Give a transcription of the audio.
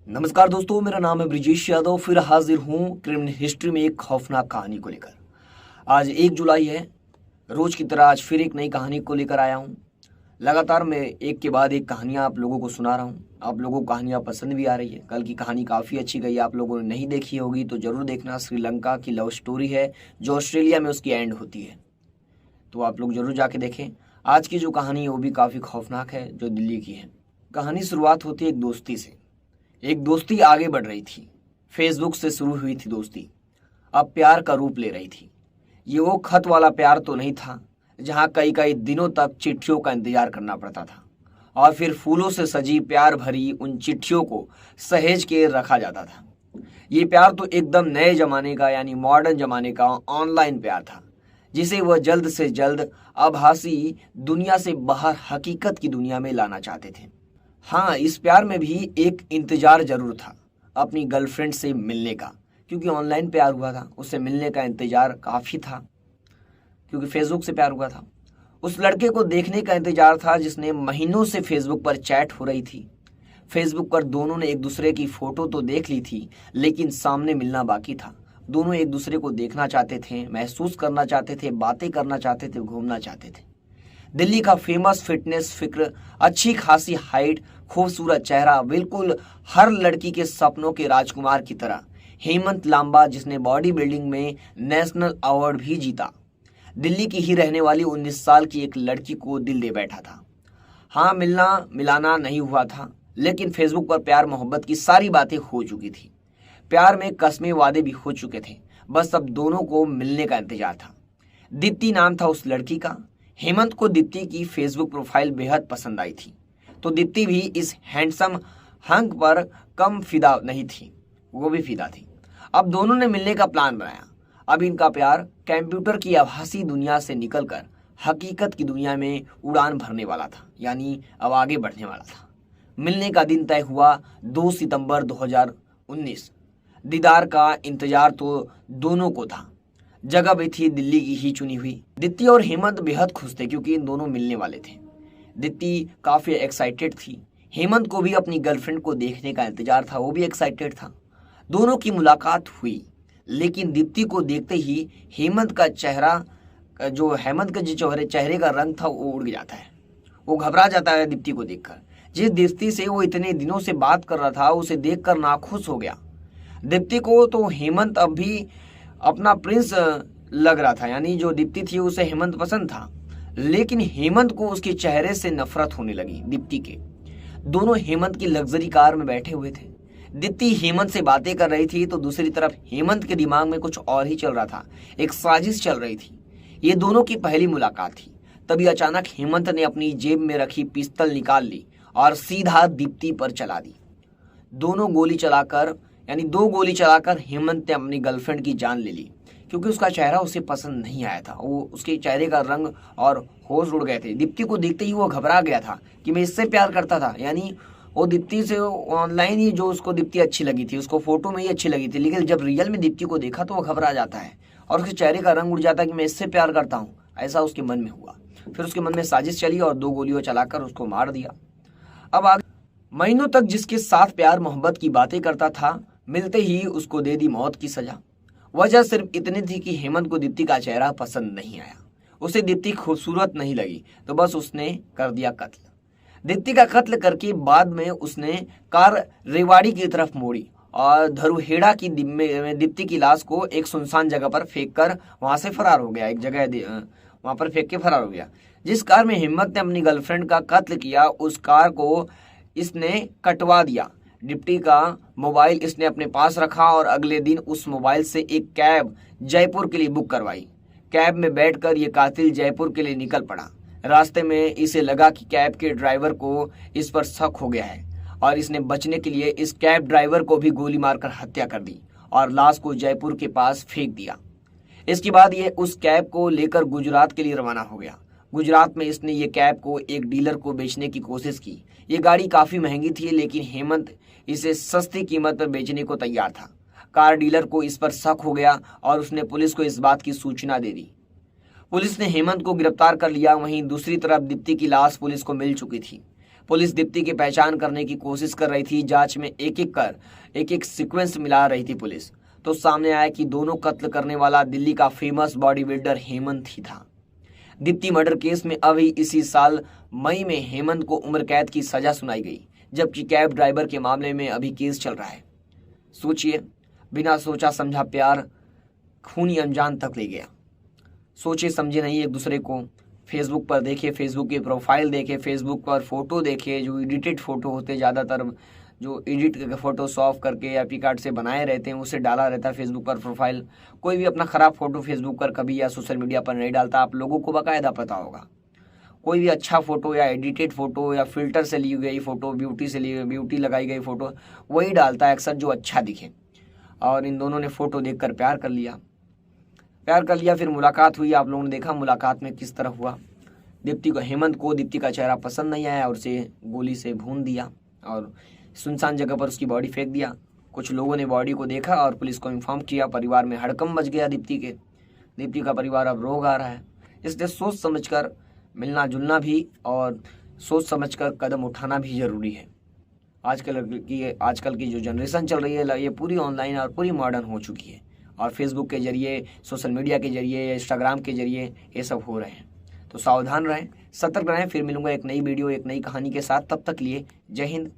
नमस्कार दोस्तों, मेरा नाम है ब्रिजेश यादव। फिर हाजिर हूँ क्रिमिनल हिस्ट्री में एक खौफनाक कहानी को लेकर। आज 1 जुलाई है। रोज की तरह आज फिर एक नई कहानी को लेकर आया हूँ। लगातार मैं एक के बाद एक कहानियाँ आप लोगों को सुना रहा हूँ। आप लोगों को कहानियाँ पसंद भी आ रही है। कल की कहानी काफ़ी अच्छी गई। आप लोगों ने नहीं देखी होगी तो ज़रूर देखना। श्रीलंका की लव स्टोरी है जो ऑस्ट्रेलिया में उसकी एंड होती है, तो आप लोग ज़रूर जाके देखें। आज की जो कहानी है वो भी काफ़ी खौफनाक है, जो दिल्ली की है। कहानी शुरुआत होती है एक दोस्ती से। एक दोस्ती आगे बढ़ रही थी। फेसबुक से शुरू हुई थी दोस्ती, अब प्यार का रूप ले रही थी। ये वो खत वाला प्यार तो नहीं था जहाँ कई कई दिनों तक चिट्ठियों का इंतजार करना पड़ता था और फिर फूलों से सजी प्यार भरी उन चिट्ठियों को सहेज के रखा जाता था। ये प्यार तो एकदम नए जमाने का, यानी मॉडर्न जमाने का ऑनलाइन प्यार था, जिसे वह जल्द से जल्द आभासी दुनिया से बाहर हकीकत की दुनिया में लाना चाहते थे। हाँ, इस प्यार में भी एक इंतजार जरूर था, अपनी गर्लफ्रेंड से मिलने का। क्योंकि ऑनलाइन प्यार हुआ था, उससे मिलने का इंतजार काफ़ी था, क्योंकि फेसबुक से प्यार हुआ था। उस लड़के को देखने का इंतजार था जिसने महीनों से फेसबुक पर चैट हो रही थी। फेसबुक पर दोनों ने एक दूसरे की फोटो तो देख ली थी, लेकिन सामने मिलना बाकी था। दोनों एक दूसरे को देखना चाहते थे, महसूस करना चाहते थे, बातें करना चाहते थे, घूमना चाहते थे। दिल्ली का फेमस फिटनेस फिक्र, अच्छी खासी हाइट, खूबसूरत चेहरा, बिल्कुल हर लड़की के सपनों के राजकुमार की तरह हेमंत लांबा, जिसने बॉडी बिल्डिंग में नेशनल अवार्ड भी जीता, दिल्ली की ही रहने वाली 19 साल की एक लड़की को दिल दे बैठा था। हाँ, मिलना मिलाना नहीं हुआ था, लेकिन फेसबुक पर प्यार मोहब्बत की सारी बातें हो चुकी थी। प्यार में कस्में वादे भी हो चुके थे। बस अब दोनों को मिलने का इंतजार था। दीप्ति नाम था उस लड़की का। हेमंत को दीप्ति की फेसबुक प्रोफाइल बेहद पसंद आई थी, तो दीप्ति भी इस हैंडसम हंक पर कम फिदा नहीं थी, वो भी फिदा थी। अब दोनों ने मिलने का प्लान बनाया। अब इनका प्यार कंप्यूटर की आभासी दुनिया से निकलकर हकीकत की दुनिया में उड़ान भरने वाला था, यानी अब आगे बढ़ने वाला था। मिलने का दिन तय हुआ 2 सितंबर 2019। दीदार का इंतजार तो दोनों को था। जगह भी थी दिल्ली की ही चुनी हुई। दीप्ति और हेमंत बेहद खुश थे क्योंकि इन दोनों मिलने वाले थे। दीप्ति काफी एक्साइटेड थी। हेमंत को भी अपनी गर्लफ्रेंड को देखने का इंतजार था, वो भी एक्साइटेड था। दोनों की मुलाकात हुई, लेकिन दीप्ति को देखते ही हेमंत का जो चेहरे का रंग था वो उड़ जाता है। वो घबरा जाता है दीप्ति को देखकर। जिस दीप्ति से वो इतने दिनों से बात कर रहा था, उसे देखकर नाखुश हो गया। दीप्ति को तो हेमंत अब भी अपना प्रिंस लग रहा था, यानी जो दीप्ति थी उसे हेमंत पसंद था, लेकिन हेमंत को उसके चेहरे से नफरत होने लगी दीप्ति के। दोनों हेमंत की लग्जरी कार में बैठे हुए थे। दीप्ति हेमंत से बातें कर रही थी तो दूसरी तरफ हेमंत के दिमाग में कुछ और ही चल रहा था। एक साजिश चल रही थी। ये दोनों की पहली मुलाकात थी। तभी अचानक हेमंत ने अपनी जेब में रखी पिस्तौल निकाल ली और सीधा दीप्ति पर चला दी। दो गोली चलाकर हेमंत ने अपनी गर्लफ्रेंड की जान ले ली, क्योंकि उसका चेहरा उसे पसंद नहीं आया था। वो उसके चेहरे का रंग और होश उड़ गए थे। दीप्ति को देखते ही वो घबरा गया था कि मैं इससे प्यार करता था, यानी वो दीप्ति से ऑनलाइन ही जो उसको दीप्ति अच्छी लगी थी, उसको फोटो में ही अच्छी लगी थी, लेकिन जब रियल में दीप्ति को देखा तो वो घबरा जाता है और उसके चेहरे का रंग उड़ जाता है कि मैं इससे प्यार करता हूँ, ऐसा उसके मन में हुआ। फिर उसके मन में साजिश चली और 2 गोलियों चलाकर उसको मार दिया। अब आगे महीनों तक जिसके साथ प्यार मोहब्बत की बातें करता था, मिलते ही उसको दे दी मौत की सजा। वजह सिर्फ इतनी थी कि हेमंत को दीप्ति का चेहरा पसंद नहीं आया। उसे दीप्ति खूबसूरत नहीं लगी, तो बस उसने कर दिया कत्ल। दीप्ति का कत्ल करके बाद में उसने कार रेवाड़ी की तरफ मोड़ी और धरुहेड़ा की दीप्ति की लाश को एक सुनसान जगह पर फेंक कर वहां से फरार हो गया। एक जगह वहां पर फेंक के फरार हो गया। जिस कार में हेमंत ने अपनी गर्लफ्रेंड का कत्ल किया, उस कार को इसने कटवा दिया। दीप्ति का मोबाइल इसने अपने पास रखा और अगले दिन उस मोबाइल से एक कैब जयपुर के लिए बुक करवाई। कैब में बैठकर ये कातिल जयपुर के लिए निकल पड़ा। रास्ते में इसे लगा कि कैब के ड्राइवर को इस पर शक हो गया है और इसने बचने के लिए इस कैब ड्राइवर को भी गोली मारकर हत्या कर दी और लाश को जयपुर के पास फेंक दिया। इसके बाद ये उस कैब को लेकर गुजरात के लिए रवाना हो गया। गुजरात में इसने ये कैब को एक डीलर को बेचने की कोशिश की। ये गाड़ी काफी महंगी थी, लेकिन हेमंत इसे सस्ती कीमत पर बेचने को तैयार था। कार डीलर को इस पर शक हो गया और उसने पुलिस को इस बात की सूचना दे दी। पुलिस ने हेमंत को गिरफ्तार कर लिया। वहीं दूसरी तरफ दीप्ति की लाश पुलिस को मिल चुकी थी। पुलिस दीप्ति की पहचान करने की कोशिश कर रही थी। जांच में एक एक सीक्वेंस मिला रही थी पुलिस। तो सामने आया कि दोनों कत्ल करने वाला दिल्ली का फेमस बॉडी बिल्डर हेमंत ही था। दीप्ति मर्डर केस में अभी इसी साल मई में हेमंत को उम्र कैद की सजा सुनाई गई, जबकि कैब ड्राइवर के मामले में अभी केस चल रहा है। सोचिए, बिना सोचा समझा प्यार खूनी अनजान तक ले गया। सोचे समझे नहीं एक दूसरे को। फेसबुक पर देखे, फेसबुक की प्रोफाइल देखे, फेसबुक पर फोटो देखे, जो एडिटेड फोटो होते, ज़्यादातर जो एडिट करके फोटो सॉफ्ट करके या पिकार्ड से बनाए रहते हैं उसे डाला रहता है फेसबुक पर प्रोफाइल। कोई भी अपना ख़राब फोटो फेसबुक पर कभी या सोशल मीडिया पर नहीं डालता, आप लोगों को बाकायदा पता होगा। कोई भी अच्छा फोटो या एडिटेड फोटो या फिल्टर से ली गई फोटो, ब्यूटी लगाई गई फोटो वही डालता है अक्सर जो अच्छा दिखे। और इन दोनों ने फोटो देखकर प्यार कर लिया। फिर मुलाकात हुई। आप लोगों ने देखा मुलाकात में किस तरह हुआ। हेमंत को दीप्ति का चेहरा पसंद नहीं आया और उसे गोली से भून दिया और सुनसान जगह पर उसकी बॉडी फेंक दिया। कुछ लोगों ने बॉडी को देखा और पुलिस को इन्फॉर्म किया। परिवार में हड़कंप मच गया। दीप्ति का परिवार अब रो गा रहा है। इसलिए सोच समझकर मिलना जुलना भी और सोच समझकर कदम उठाना भी जरूरी है। आजकल की जो जनरेशन चल रही है ये पूरी ऑनलाइन और पूरी मॉडर्न हो चुकी है और फेसबुक के जरिए, सोशल मीडिया के जरिए, इंस्टाग्राम के जरिए ये सब हो रहे हैं। तो सावधान रहें, सतर्क रहें। फिर मिलूंगा एक नई वीडियो, एक नई कहानी के साथ। तब तक लिए जय हिंद,